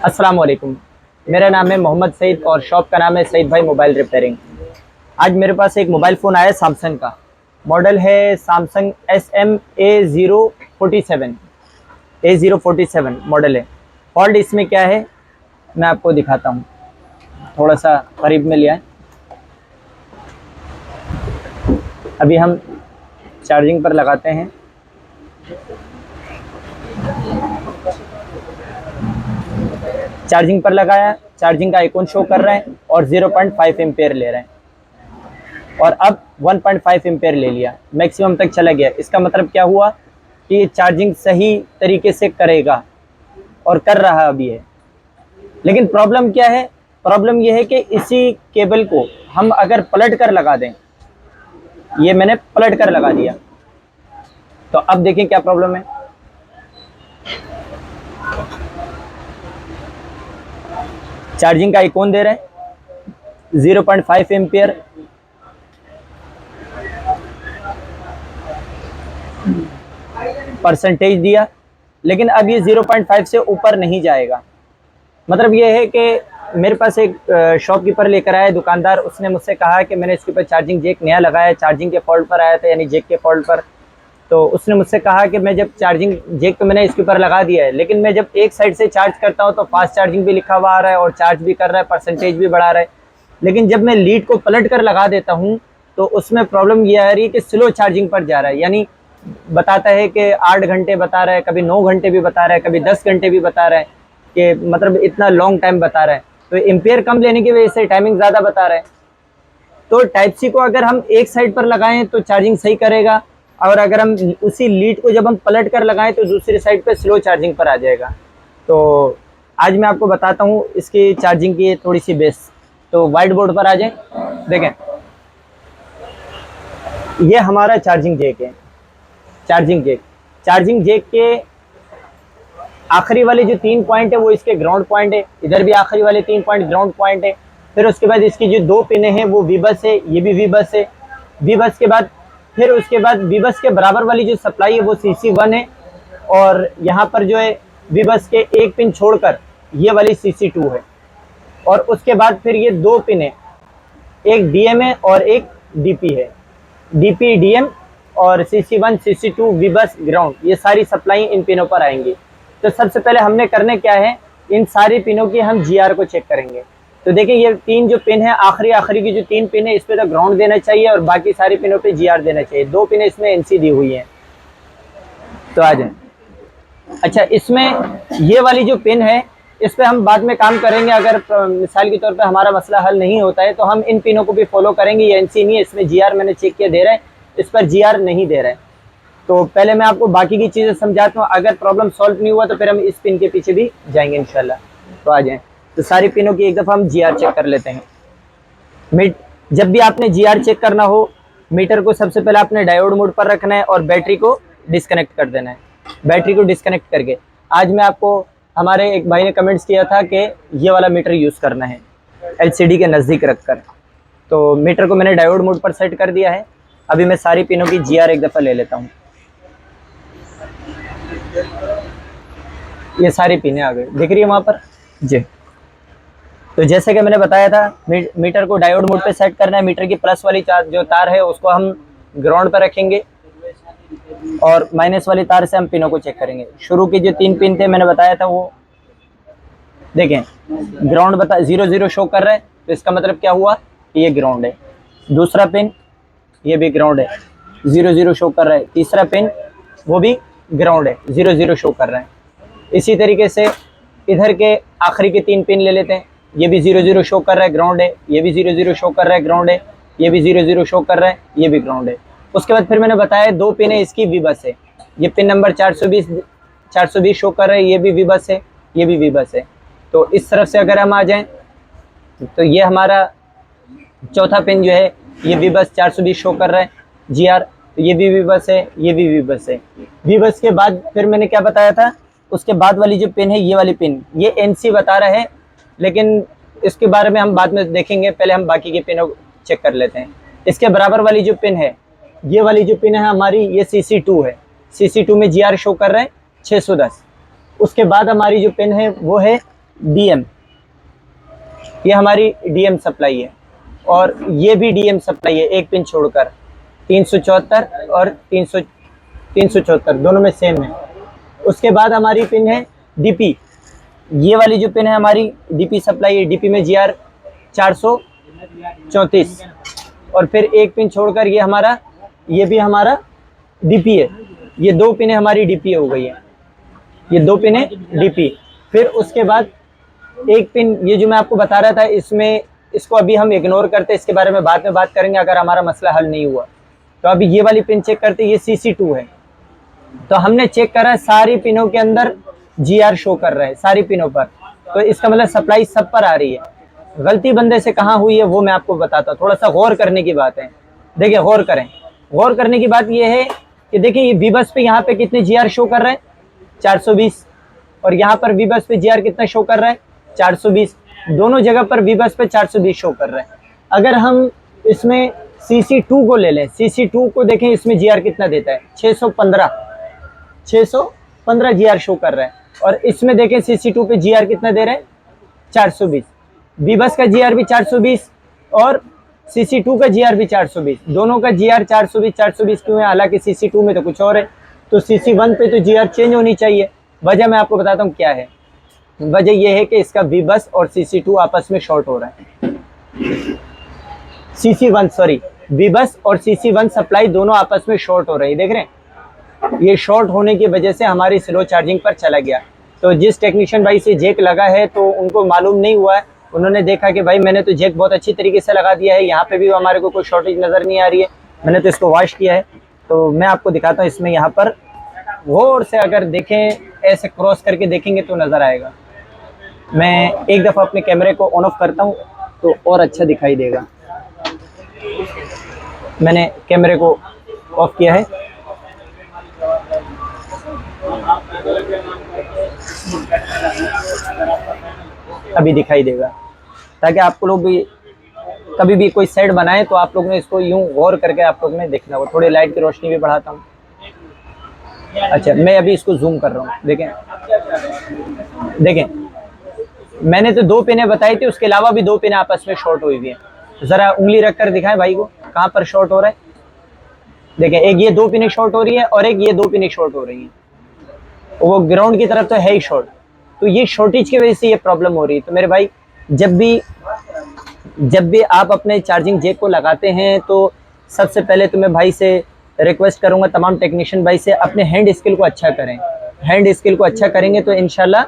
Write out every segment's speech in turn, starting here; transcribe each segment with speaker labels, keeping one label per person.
Speaker 1: अस्सलाम वालेकुम। मेरा नाम है मोहम्मद सईद और शॉप का नाम है सईद भाई मोबाइल रिपेयरिंग। आज मेरे पास एक मोबाइल फ़ोन आया है सैमसंग का। मॉडल है सैमसंग SM A047 मॉडल है। फॉल्ट इसमें क्या है मैं आपको दिखाता हूँ। थोड़ा सा करीब में लिया है। अभी हम चार्जिंग पर लगाते हैं। चार्जिंग पर लगाया, चार्जिंग का आइकॉन शो कर रहा है और 0.5 एम्पेयर ले रहे हैं और अब 1.5 एम्पेयर ले लिया, मैक्सिमम तक चला गया। इसका मतलब क्या हुआ कि ये चार्जिंग सही तरीके से करेगा और कर रहा अभी है। लेकिन प्रॉब्लम क्या है? प्रॉब्लम ये है कि इसी केबल को हम अगर पलट कर लगा दें, ये मैंने पलट कर लगा दिया, तो अब देखें क्या प्रॉब्लम है। चार्जिंग का आइकॉन दे रहे हैं 0.5 एम्पियर, परसेंटेज दिया, लेकिन अब ये 0.5 से ऊपर नहीं जाएगा। मतलब ये है कि मेरे पास एक शॉपकीपर लेकर आया दुकानदार, उसने मुझसे कहा कि मैंने इसके ऊपर चार्जिंग जैक नया लगाया, चार्जिंग के फॉल्ट पर आया था, यानी जैक के फॉल्ट पर। तो उसने मुझसे कहा कि मैं जब चार्जिंग जैक तो मैंने इसके ऊपर लगा दिया है, लेकिन मैं जब एक साइड से चार्ज करता हूँ तो फास्ट चार्जिंग भी लिखा हुआ आ रहा है और चार्ज भी कर रहा है, परसेंटेज भी बढ़ा रहा है। लेकिन जब मैं लीड को पलट कर लगा देता हूँ तो उसमें प्रॉब्लम ये आ रही है कि स्लो चार्जिंग पर जा रहा है, यानी बताता है कि 8 घंटे बता रहा है, कभी 9 घंटे भी बता रहा है, कभी 10 घंटे भी बता रहा है, कि मतलब इतना लॉन्ग टाइम बता रहा है। तो एम्पियर कम लेने की वजह से टाइमिंग ज़्यादा बता रहा है। तो टाइप सी को अगर हम एक साइड पर लगाएं तो चार्जिंग सही करेगा, और अगर हम उसी लीड को जब हम पलट कर लगाएं तो दूसरी साइड पर स्लो चार्जिंग पर आ जाएगा। तो आज मैं आपको बताता हूँ इसकी चार्जिंग की थोड़ी सी बेस। तो वाइट बोर्ड पर आ जाएं, देखें ये हमारा चार्जिंग जैक है। चार्जिंग जैक के आखिरी वाले जो 3 पॉइंट है वो इसके ग्राउंड पॉइंट है, इधर भी आखिरी वाले 3 पॉइंट ग्राउंड पॉइंट है। फिर उसके बाद इसकी जो 2 पिने हैं वो वी बस है, ये भी वी बस है। वी बस के बाद फिर उसके बाद वी बस के बराबर वाली जो सप्लाई है वो CC1 है, और यहाँ पर जो है वी बस के एक पिन छोड़कर ये वाली CC2 है। और उसके बाद फिर ये 2 पिन है, एक DM है और एक DP है। DP DM और CC1 CC2 वी बस ग्राउंड, ये सारी सप्लाई इन पिनों पर आएंगी। तो सबसे पहले हमने करने क्या है, इन सारी पिनों की हम GR को चेक करेंगे। तो देखिए ये 3 जो पिन है, आखिरी की जो 3 पिन है, इस पे तो ग्राउंड देना चाहिए और बाकी सारी पिनों पे GR देना चाहिए। 2 पिन इसमें NC दी हुई है। तो आ जाए। अच्छा, इसमें ये वाली जो पिन है इस पे हम बाद में काम करेंगे। अगर मिसाल के तौर पे हमारा मसला हल नहीं होता है तो हम इन पिनों को भी फॉलो करेंगे। ये NC नहीं है, इसमें GR मैंने चेक किया दे रहा है, इस पर GR नहीं दे रहा है। तो पहले मैं आपको बाकी की चीज़ें समझाता हूँ, अगर प्रॉब्लम सॉल्व नहीं हुआ तो फिर हम इस पिन के पीछे भी जाएंगे इंशाल्लाह। तो आ जाएं। तो सारी पिनों की एक दफ़ा हम GR चेक कर लेते हैं। जब भी आपने GR चेक करना हो, मीटर को सबसे पहले आपने डायोड मोड पर रखना है और बैटरी को डिस्कनेक्ट कर देना है। बैटरी को डिस्कनेक्ट करके आज मैं आपको, हमारे एक भाई ने कमेंट्स किया था कि ये वाला मीटर यूज़ करना है LCD के नज़दीक रखकर। तो मीटर को मैंने डायोड मोड पर सेट कर दिया है। अभी मैं सारी पिनों की GR एक दफ़ा ले लेता हूँ। ये सारी पिनें आ गई, दिख रही है वहाँ पर जी। तो जैसे कि मैंने बताया था, मीटर को डायोड मोड पे सेट करना है। मीटर की प्लस वाली जो तार है उसको हम ग्राउंड पर रखेंगे और माइनस वाली तार से हम पिनों को चेक करेंगे। शुरू के जो 3 पिन थे मैंने बताया था, वो देखें ग्राउंड 0 शो कर रहा है, तो इसका मतलब क्या हुआ कि ये ग्राउंड है। दूसरा पिन ये भी ग्राउंड है, 0 शो कर रहा है। तीसरा पिन वो भी ग्राउंड है, 0 शो कर रहा है। इसी तरीके से इधर के आखिरी के 3 पिन ले लेते हैं, ये भी 0 शो कर रहा है, ग्राउंड है। ये भी 0 शो कर रहा है, ग्राउंड है। ये भी 0 शो कर रहा है, ये भी ग्राउंड है। उसके बाद फिर मैंने बताया 2 पिन है इसकी वी बस है। ये पिन नंबर 420 शो कर रहा है, ये भी वी बस है, ये भी वी बस है। तो इस तरफ से अगर हम आ जाएं तो ये हमारा चौथा पिन जो है ये वी बस 420 शो कर रहा है GR, तो ये भी वी बस है, ये भी वी बस है। वी बस के बाद फिर मैंने क्या बताया था, उसके बाद वाली जो पिन है ये वाली पिन, ये NC बता रहा है, लेकिन इसके बारे में हम बाद में देखेंगे। पहले हम बाकी के पिनों को चेक कर लेते हैं। इसके बराबर वाली जो पिन है, ये वाली जो पिन है हमारी, ये CC2 है। CC2 में GR शो कर रहा है 610। उसके बाद हमारी जो पिन है वो है डीएम, ये हमारी डीएम सप्लाई है, और ये भी डीएम सप्लाई है, एक पिन छोड़कर 374 और 374 दोनों में सेम है। उसके बाद हमारी पिन है डीपी, ये वाली जो पिन है हमारी डीपी सप्लाई है, डीपी में जीआर 434, और फिर एक पिन छोड़कर ये हमारा, ये भी हमारा डीपी है। ये दो पिनें हमारी डीपी हो गई है, ये दो पिनें डीपी। फिर उसके बाद एक पिन, ये जो मैं आपको बता रहा था, इसमें इसको अभी हम इग्नोर करते हैं, इसके बारे में बाद में बात करेंगे अगर हमारा मसला हल नहीं हुआ। तो अभी ये वाली पिन चेक करते हैं, ये CC2 है। तो हमने चेक करा सारी पिनों के अंदर जीआर शो कर रहा है, सारी पिनों पर, तो इसका मतलब सप्लाई सब पर आ रही है। गलती बंदे से कहाँ हुई है वो मैं आपको बताता हूँ, थोड़ा सा गौर करने की बात है। देखिए गौर करें, गौर करने की बात ये है कि देखिए ये वीबस पे यहाँ पे कितने जीआर शो कर रहे हैं, 420, और यहाँ पर वीबस पे जीआर कितना शो कर रहा है, 420। दोनों जगह पर वीबस पे 420 शो कर रहा है। अगर हम इसमें CC2 को ले लें, CC2 को देखें, इसमें जीआर कितना देता है, 615 जीआर शो कर रहा है। और इसमें देखें CC2 पे जीआर कितना दे रहे हैं, 420। वीबस का जीआर भी 420 और CC2 का जीआर भी 420, दोनों का जीआर 420 क्यों है, हालांकि CC2 में तो कुछ और है। तो CC1 पे तो जीआर चेंज होनी चाहिए। वजह मैं आपको बताता हूँ क्या है। वजह यह है कि इसका वीबस और CC2 आपस में शॉर्ट हो रहा है। CC1 सॉरी, वीबस और CC1 सप्लाई दोनों आपस में शॉर्ट हो रही है, देख रहे हैं। ये शॉर्ट होने की वजह से हमारी स्लो चार्जिंग पर चला गया। तो जिस टेक्नीशियन भाई से जैक लगा है तो उनको मालूम नहीं हुआ है, उन्होंने देखा कि भाई मैंने तो जैक बहुत अच्छी तरीके से लगा दिया है, यहाँ पे भी हमारे को कोई शॉर्टेज नज़र नहीं आ रही है, मैंने तो इसको वॉश किया है। तो मैं आपको दिखाता हूँ, इसमें यहाँ पर गौर से अगर देखें, ऐसे क्रॉस करके देखेंगे तो नज़र आएगा। मैं एक दफ़ा अपने कैमरे को ऑन ऑफ करता हूँ तो और अच्छा दिखाई देगा। मैंने कैमरे को ऑफ किया है। अभी दिखाई देगा, ताकि आप लोग भी कभी भी कोई सेट बनाए तो आप लोग ने इसको यूं गौर करके आप लोग ने देखना हो। थोड़ी लाइट की रोशनी भी बढ़ाता हूँ। अच्छा, मैं अभी इसको जूम कर रहा हूँ, देखें देखें, मैंने तो दो पिनें बताई थी, उसके अलावा भी दो पिनें आपस में शॉर्ट हुई हुई हैं। जरा उंगली रख कर दिखाएं भाई को, कहाँ पर शॉर्ट हो रहा है। देखें, एक ये दो पिनें शॉर्ट हो रही है और एक ये दो पिनें शॉर्ट हो रही हैं। वो ग्राउंड की तरफ तो है ही शॉर्ट। तो ये शॉर्टेज की वजह से ये प्रॉब्लम हो रही है। तो मेरे भाई, जब भी आप अपने चार्जिंग जैक को लगाते हैं तो सबसे पहले तो मैं भाई से रिक्वेस्ट करूंगा, तमाम टेक्नीशियन भाई से, अपने हैंड स्किल को अच्छा करें। हैंड स्किल को अच्छा करेंगे तो इंशाल्लाह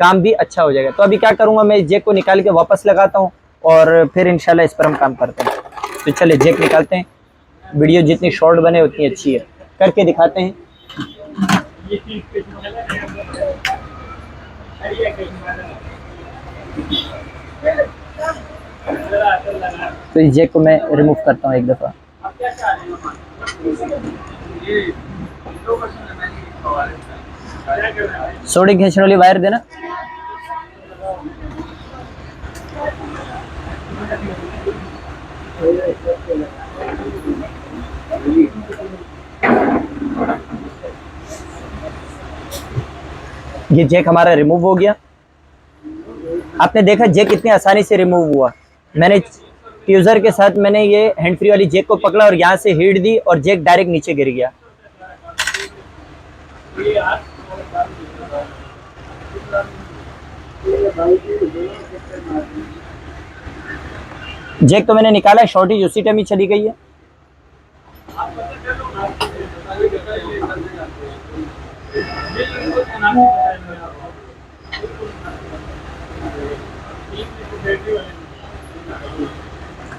Speaker 1: काम भी अच्छा हो जाएगा। तो अभी क्या करूंगा, मैं जैक को निकाल के वापस लगाता हूं और फिर इंशाल्लाह इस पर हम काम करते हैं। तो चलिए जैक निकालते हैं। वीडियो जितनी शॉर्ट बने उतनी अच्छी है, करके दिखाते हैं। तो इस जैक को मैं रिमूव करता हूँ एक दफ़ा। सोल्डिंग खींचने वाली वायर देना। ये जैक हमारा रिमूव हो गया। आपने देखा जैक कितनी आसानी से रिमूव हुआ। मैंने ट्यूजर के साथ मैंने ये हैंड फ्री वाली जैक को पकड़ा और यहाँ से हीट दी और जैक डायरेक्ट नीचे गिर गया। जैक तो मैंने निकाला है, शॉर्टेज उसी टाइम ही चली गई है।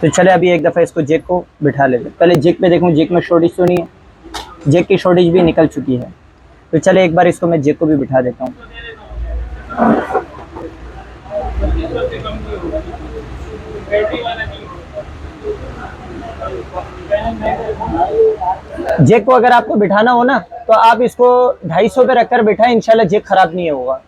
Speaker 1: तो चले अभी एक दफ़ा इसको जैक को बिठा लेते। पहले जैक में देखूं, जैक में शॉर्टेज तो नहीं है, जैक की शॉर्टेज भी निकल चुकी है। तो चले एक बार इसको मैं जैक को भी बिठा देता हूँ। जैक को अगर आपको बिठाना हो ना तो आप इसको 250 पे रखकर बिठाएं, इंशाल्लाह जैक खराब नहीं होगा।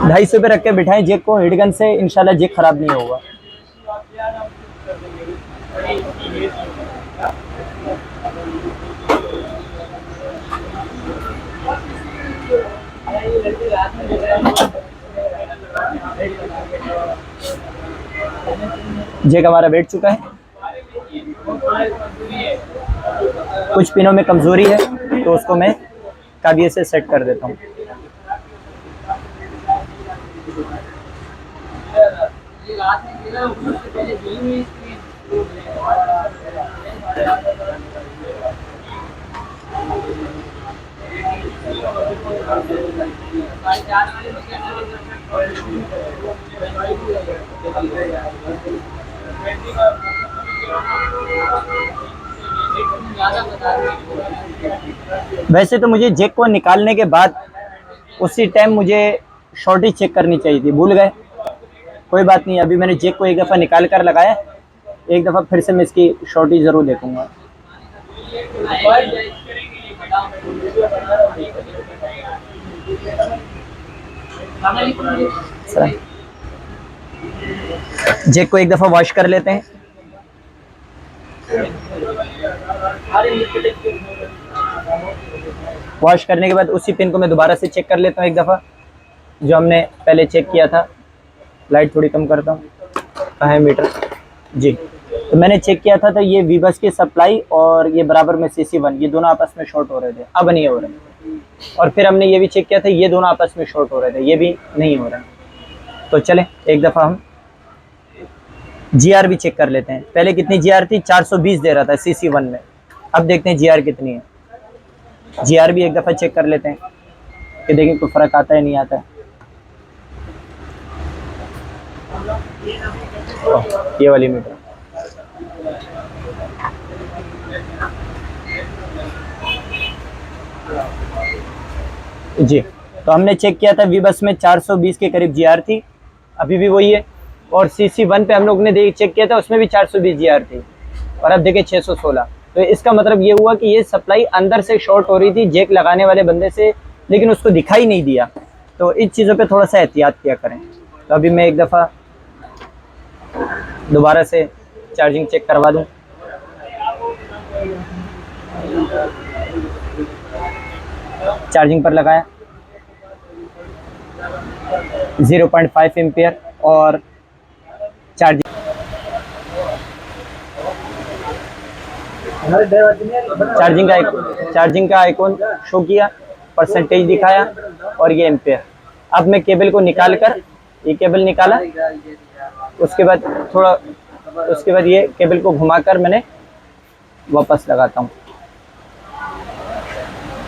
Speaker 1: 250 पे रख के बिठाएं जैक को हीट गन से, इंशाल्लाह जैक खराब नहीं होगा। जैक हमारा बैठ चुका है। कुछ पिनों में कमजोरी है तो उसको मैं काबिये से सेट कर देता हूँ। वैसे तो मुझे जैक को निकालने के बाद उसी टाइम मुझे शॉर्टेज चेक करनी चाहिए थी, भूल गए। कोई बात नहीं, अभी मैंने जैक को एक दफ़ा निकाल कर लगाया, एक दफ़ा फिर से मैं इसकी शॉर्टेज ज़रूर देखूंगा। जैक को एक दफ़ा वॉश कर लेते हैं। वॉश करने के बाद उसी पिन को मैं दोबारा से चेक कर लेता हूँ एक दफ़ा, जो हमने पहले चेक किया था। लाइट थोड़ी कम करता हूँ, कहाँ है मीटर जी। तो मैंने चेक किया था तो ये वीबस की सप्लाई और ये बराबर में CC1, ये दोनों आपस में शॉर्ट हो रहे थे, अब नहीं हो रहे। और फिर हमने ये भी चेक किया था, ये दोनों आपस में शॉर्ट हो रहे थे, ये भी नहीं हो रहा। तो चलें एक दफ़ा हम GR भी चेक कर लेते हैं। पहले कितनी GR थी? 420 दे रहा था CC1 में। अब देखते हैं GR कितनी है। GR भी एक दफ़ा चेक कर लेते हैं कि देखें कोई फ़र्क आता है नहीं आता है। ये वाली मीटर जी। तो हमने चेक किया था वीबस में 420 के करीब GR थी, अभी भी वही है। और CC1 पे हम लोग ने चेक किया था, उसमें भी 420 GR थी और अब देखें 616। तो इसका मतलब ये हुआ कि ये सप्लाई अंदर से शॉर्ट हो रही थी जैक लगाने वाले बंदे से, लेकिन उसको दिखाई नहीं दिया। तो इन चीज़ों पे थोड़ा सा एहतियात किया करें। तो अभी मैं एक दफ़ा दोबारा से चार्जिंग चेक करवा दूं। चार्जिंग पर लगाया 0.5 एम्पियर और चार्जिंग का आइकॉन शो किया, परसेंटेज दिखाया और ये एम्पियर। अब मैं केबल को निकाल कर, ये केबल निकाला, उसके बाद ये केबल को घुमाकर मैंने वापस लगाता हूँ।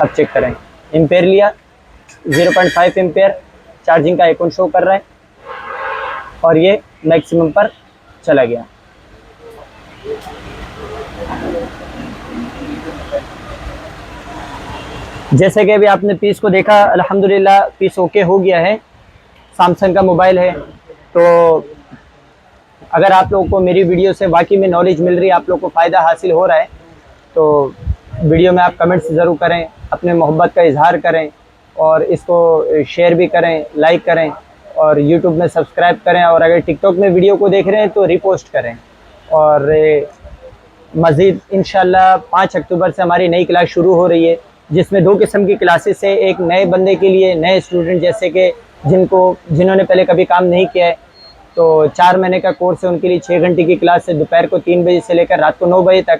Speaker 1: अब चेक करें, एम्पेयर लिया 0.5 एम्पेयर, चार्जिंग का आइकॉन शो कर रहा है और ये मैक्सिमम पर चला गया। जैसे कि अभी आपने पीस को देखा, अल्हम्दुलिल्लाह पीस ओके हो गया है। सैमसंग का मोबाइल है, तो अगर आप लोगों को मेरी वीडियो से वाकई में नॉलेज मिल रही है, आप लोगों को फ़ायदा हासिल हो रहा है, तो वीडियो में आप कमेंट्स ज़रूर करें, अपने मोहब्बत का इजहार करें और इसको शेयर भी करें, लाइक करें और यूट्यूब में सब्सक्राइब करें। और अगर टिकटॉक में वीडियो को देख रहे हैं तो रीपोस्ट करें। और मज़ीद इंशाल्लाह 5 अक्टूबर से हमारी नई क्लास शुरू हो रही है, जिसमें 2 किस्म की क्लासेस है। एक नए बंदे के लिए, नए स्टूडेंट जैसे कि जिन्होंने पहले कभी काम नहीं किया है, तो 4 महीने का कोर्स है, उनके लिए 6 घंटे की क्लास है, दोपहर को 3 बजे से लेकर रात को 9 बजे तक।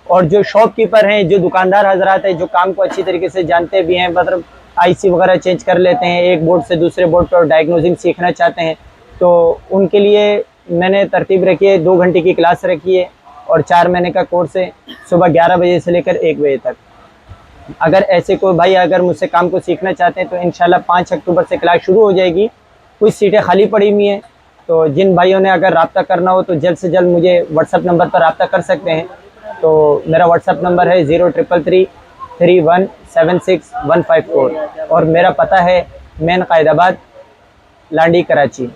Speaker 1: और जो शॉपकीपर हैं, जो दुकानदार हजरात हैं, जो काम को अच्छी तरीके से जानते भी हैं, मतलब IC वगैरह चेंज कर लेते हैं, एक बोर्ड से दूसरे बोर्ड पर डायग्नोसिंग सीखना चाहते हैं, तो उनके लिए मैंने तरतीब रखी है, 2 घंटे की क्लास रखी है और 4 महीने का कोर्स है, सुबह 11 बजे से लेकर 1 बजे तक। अगर ऐसे कोई भाई अगर मुझसे काम को सीखना चाहते हैं तो इंशाल्लाह 5 अक्टूबर से क्लास शुरू हो जाएगी। कुछ सीटें खाली पड़ी हुई हैं, तो जिन भाइयों ने अगर रब्ता करना हो तो जल्द से जल्द मुझे व्हाट्सअप नंबर पर रब्ता कर सकते हैं। तो मेरा व्हाट्सअप नंबर है 03333176 154 और मेरा पता है मेन कायदाबाद, लांडी, कराची।